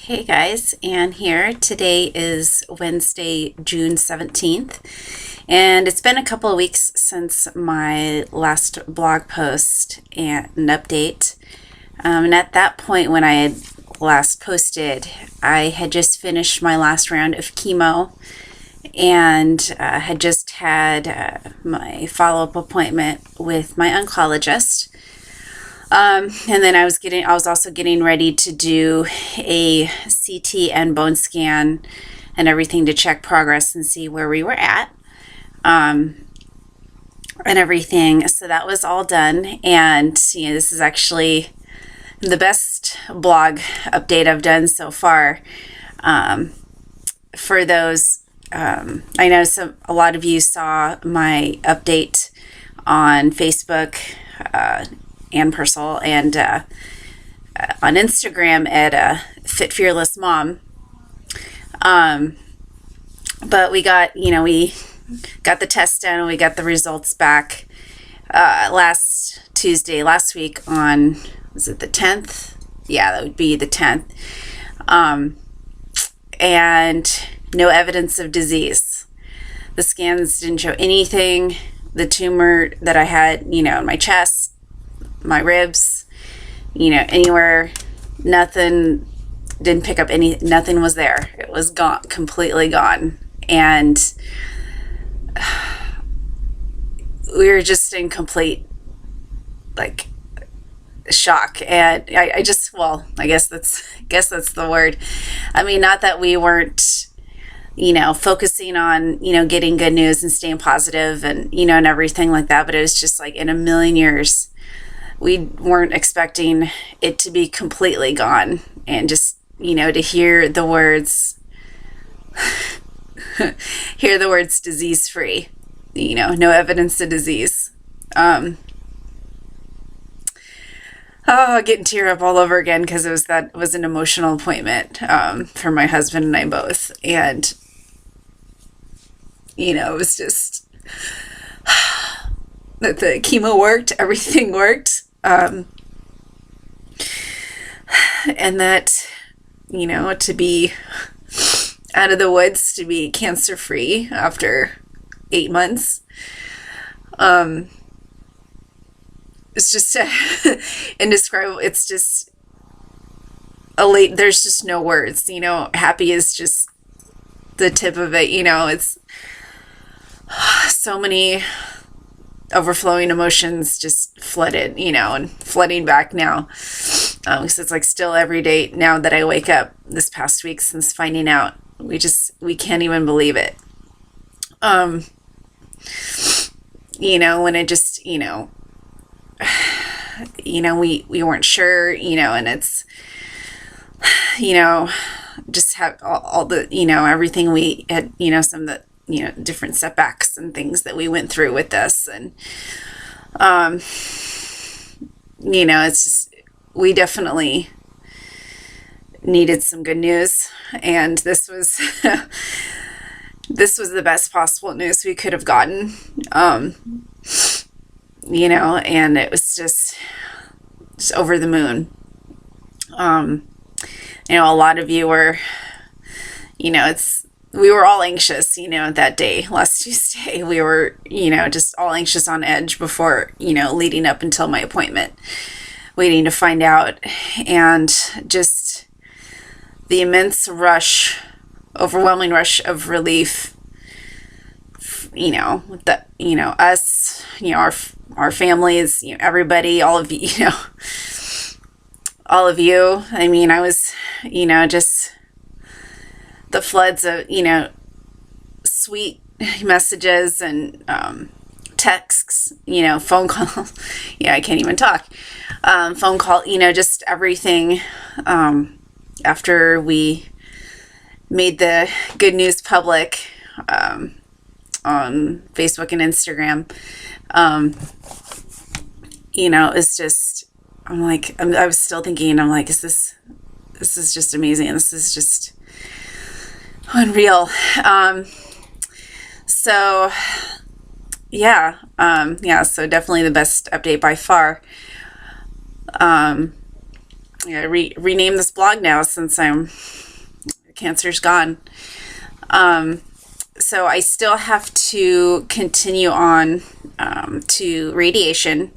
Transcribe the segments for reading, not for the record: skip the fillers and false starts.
Hey guys, Anne here. Today is Wednesday, June 17th, and it's been a couple of weeks since my last blog post and an update. And at that point, when I had last posted, I had just finished my last round of chemo and had just had my follow up appointment with my oncologist. And then I was also getting ready to do a CT and bone scan and everything to check progress and see where we were at, and everything. So that was all done. And, this is actually the best blog update I've done so far. For those, I know a lot of you saw my update on Facebook, and Purcell, and on Instagram at Fit Fearless Mom. But we got the test done and we got the results back last week on, was it the 10th? Yeah, that would be the 10th. And no evidence of disease. The scans didn't show anything. The tumor that I had, in my chest, my ribs, anywhere, nothing, didn't pick up nothing was there. It was gone, completely gone. And we were just in complete, shock. And I guess that's the word. I mean, not that we weren't, focusing on, getting good news and staying positive and, and everything like that. But it was just like in a million years, we weren't expecting it to be completely gone, and just, to hear the words, disease free, no evidence of disease. Getting tear up all over again, because it was an emotional appointment, for my husband and I both. And, it was just that the chemo worked, everything worked. And that, to be out of the woods, to be cancer free after 8 months, it's just indescribable. It's just there's just no words. Happy is just the tip of it. It's so many overflowing emotions just flooded, and flooding back now. So it's like still every day now that I wake up this past week since finding out, we can't even believe it. When it just, we weren't sure, and it's, just have all the, everything we had, some of the, different setbacks and things that we went through with this. And, it's just, we definitely needed some good news. And this was, this was the best possible news we could have gotten. And it was just over the moon. A lot of you were, we were all anxious, that day, last Tuesday. We were, just all anxious on edge before, leading up until my appointment, waiting to find out. And just the immense overwhelming rush of relief, that, us, our families, everybody, all of you, all of you. I mean, I was, just the floods of, sweet messages and texts, phone calls. I can't even talk. Phone call, just everything. After we made the good news public, on Facebook and Instagram, it's just, I was still thinking, this is just amazing. This is just unreal. So so definitely the best update by far. rename this blog now since cancer's gone. So I still have to continue on to radiation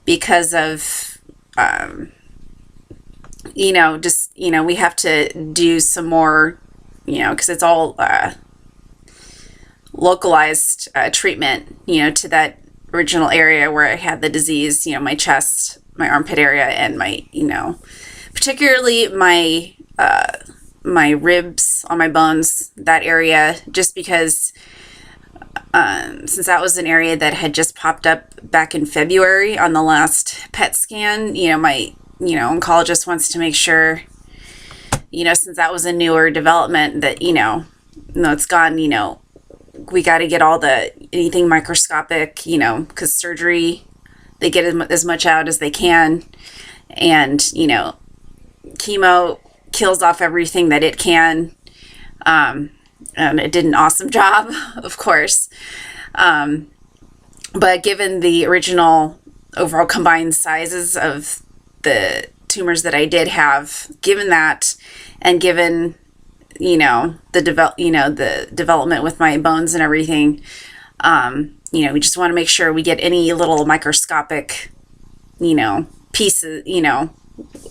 because of, we have to do some more, because it's all localized treatment, to that original area where I had the disease, my chest, my armpit area, and my, particularly my ribs on my bones, that area, just because since that was an area that had just popped up back in February on the last PET scan, my, oncologist wants to make sure, since that was a newer development that, it's gone, we got to get anything microscopic, because surgery, they get as much out as they can. And, chemo kills off everything that it can. And it did an awesome job, of course. But given the original overall combined sizes of the tumors that I did have, given that, and given, the development with my bones and everything, we just want to make sure we get any little microscopic, pieces,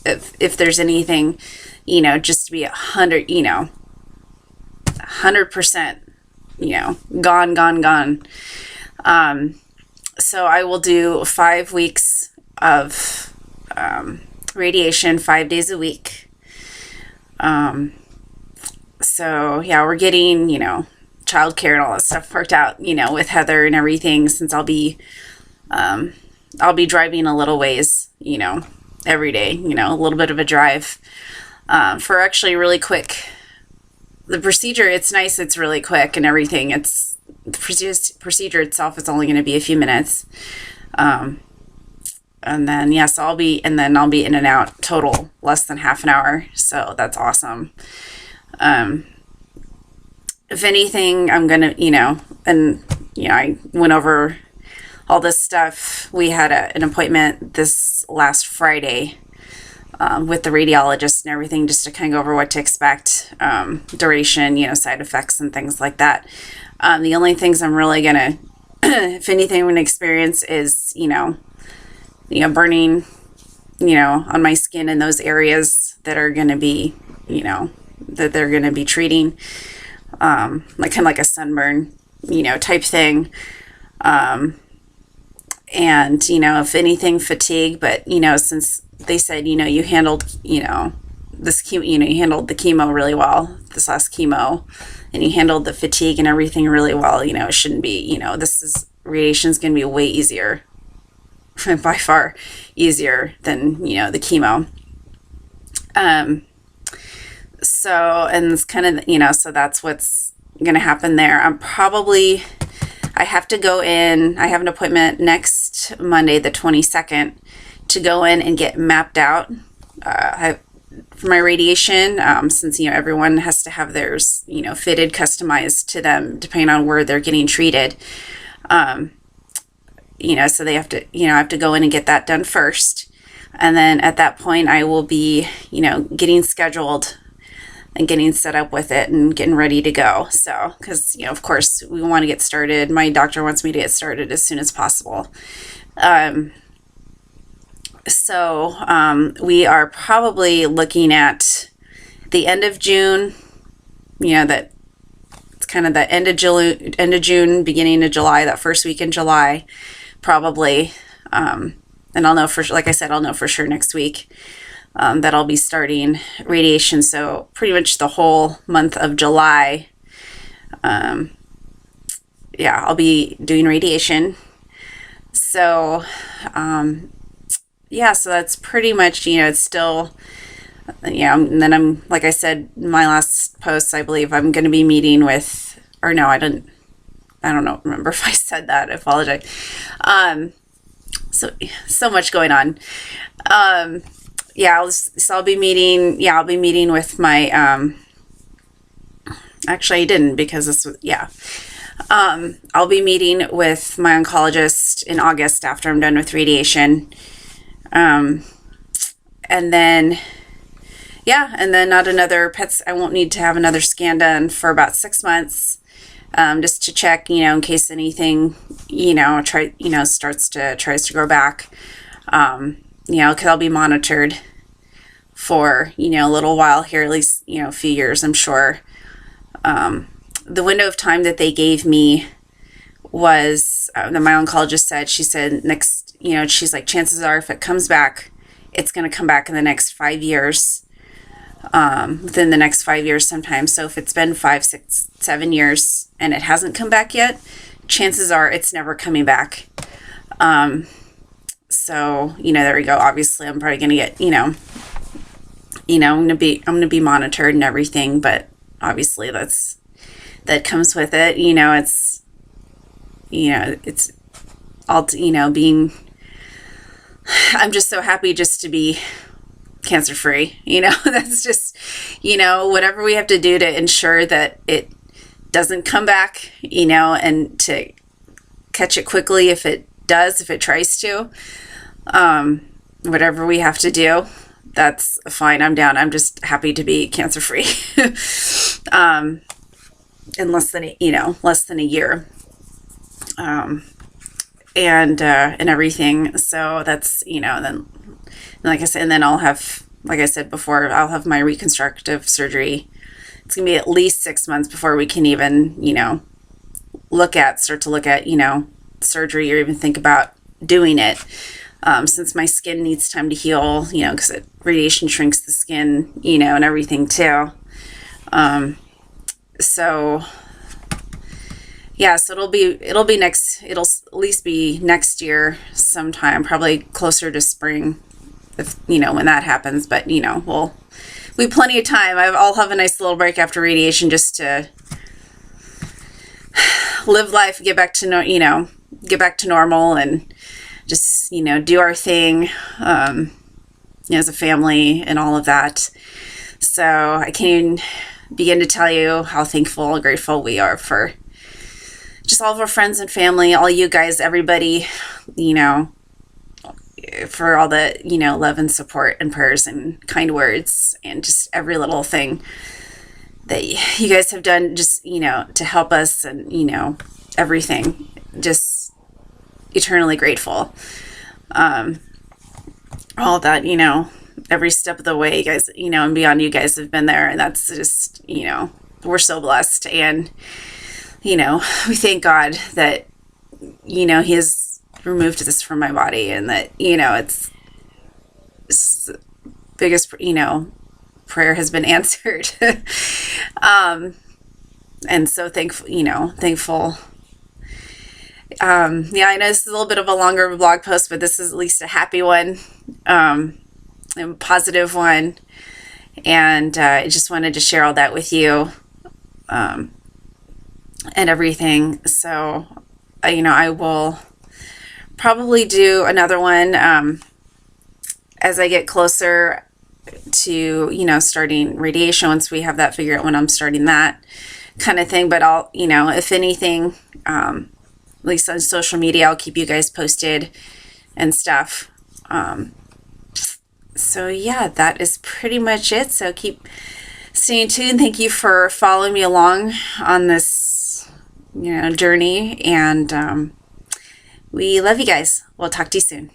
if there's anything, just to be 100%, gone. So I will do 5 weeks of radiation 5 days a week. So yeah, we're getting, childcare and all that stuff worked out, with Heather and everything, since I'll be driving a little ways, every day, a little bit of a drive, for actually really quick. The procedure, it's nice, it's really quick and everything. The procedure itself is only going to be a few minutes. And then, so I'll be in and out total less than half an hour. So that's awesome. If anything, I'm going to, I went over all this stuff. We had an appointment this last Friday with the radiologist and everything, just to kind of go over what to expect, duration, side effects and things like that. The only things I'm really going to, if anything, I'm going to experience is, burning, on my skin in those areas that are going to be, that they're going to be treating, like kind of like a sunburn, type thing. And, if anything, fatigue, but, since they said, you handled, this chemo, you handled the chemo really well, this last chemo, and you handled the fatigue and everything really well, it shouldn't be, radiation's going to be way easier, by far easier than, the chemo. So, and it's kind of, so that's what's going to happen there. I have to go in, I have an appointment next Monday, the 22nd, to go in and get mapped out for my radiation, since, everyone has to have theirs, fitted, customized to them, depending on where they're getting treated. So they have to, I have to go in and get that done first. And then at that point, I will be, getting scheduled and getting set up with it and getting ready to go. So, because, of course, we want to get started. My doctor wants me to get started as soon as possible. We are probably looking at the end of June, that it's kind of the end of June, beginning of July, that first week in July, probably. And I'll know like I said, I'll know for sure next week. That I'll be starting radiation. So pretty much the whole month of July, I'll be doing radiation. So, so that's pretty much, it's still, and then I'm, like I said, my last post, I believe I'm going to be meeting with, or no, I don't remember if I said that, I apologize. So much going on. I'll be meeting with my, actually I didn't, because this was, I'll be meeting with my oncologist in August after I'm done with radiation. and then, yeah, and then not another pets. I won't need to have another scan done for about 6 months, just to check, in case anything, tries to grow back. Because I'll be monitored for, a little while here, at least, a few years, I'm sure. The window of time that they gave me was, that my oncologist said, she said next, she's like, chances are if it comes back, it's going to come back in the next 5 years, within the next 5 years sometime. So if it's been 5, 6, 7 years and it hasn't come back yet, chances are it's never coming back. So, there we go. Obviously I'm probably going to get, I'm going to be monitored and everything, but obviously that comes with it. It's all, being, I'm just so happy just to be cancer free. That's just, whatever we have to do to ensure that it doesn't come back, and to catch it quickly if it does, if it tries to, whatever we have to do, that's fine. I'm down. I'm just happy to be cancer free, in less than a year, and everything. So that's, then like I said, and then I'll have, like I said before, I'll have my reconstructive surgery. It's going to be at least 6 months before we can even, start to look at, surgery or even think about doing it. Since my skin needs time to heal, because radiation shrinks the skin, and everything too. So yeah, so it'll at least be next year sometime, probably closer to spring, if, when that happens, but, we have plenty of time. I'll have a nice little break after radiation just to live life, get back to normal and just, do our thing, as a family and all of that. So I can't even begin to tell you how thankful and grateful we are for just all of our friends and family, all you guys, everybody, for all the, love and support and prayers and kind words and just every little thing that you guys have done, just, to help us and, everything. Just eternally grateful. All that, every step of the way, you guys, and beyond, you guys have been there, and that's just, we're so blessed. And, we thank God that, He has removed this from my body, and that, it's the biggest, prayer has been answered. And so thankful. Yeah, I know this is a little bit of a longer blog post, but this is at least a happy one, and a positive one. And I just wanted to share all that with you, and everything. So, I will probably do another one, as I get closer to, starting radiation, once we have that figured out when I'm starting that kind of thing. But I'll, if anything, at least on social media, I'll keep you guys posted and stuff. So yeah, that is pretty much it. So keep staying tuned. Thank you for following me along on this, journey. And we love you guys. We'll talk to you soon.